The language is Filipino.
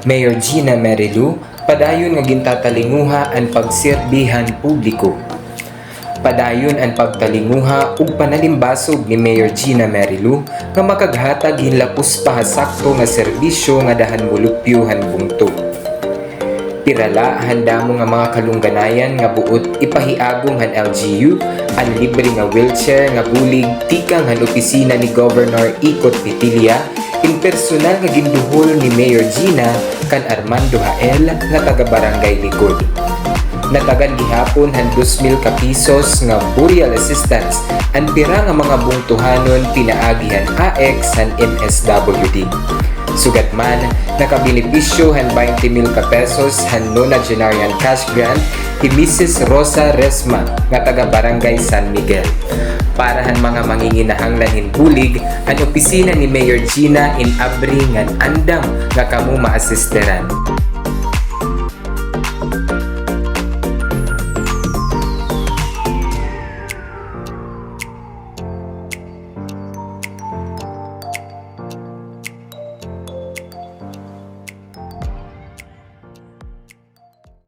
Mayor Gina Merilu, padayon nga gintatalinguha ang pagserbihan publiko. Padayon ang pagtalinguha ug panalimbasog ni Mayor Gina Merilu nga makaghatag hinlapos pahasakto nga serbisyo nga dahan mulupyuhan bungto. Pirala handa mo nga mga kalungganayan nga buot ipahiagong han LGU ang libre nga wheelchair nga bulig tikang han opisina ni Governor Ikot Petilia in personal nga ginduhol ni Mayor Gina kan Armando Hael nga taga-barangay Likod. Natagan gihapon han 2,000 ka pisos nga burial assistance ang pira nga mga bungtuhanon pinaagihan AX han MSWD. Sugat man, nakabenepisyo han 20,000 ka pesos han nonagenarian cash grant ti Mrs. Rosa Resma nga taga-barangay San Miguel. Para han mga manginginahanglan hinbulig, ang opisina ni Mayor Gina in abri ngan andam nga kamu maasisteran.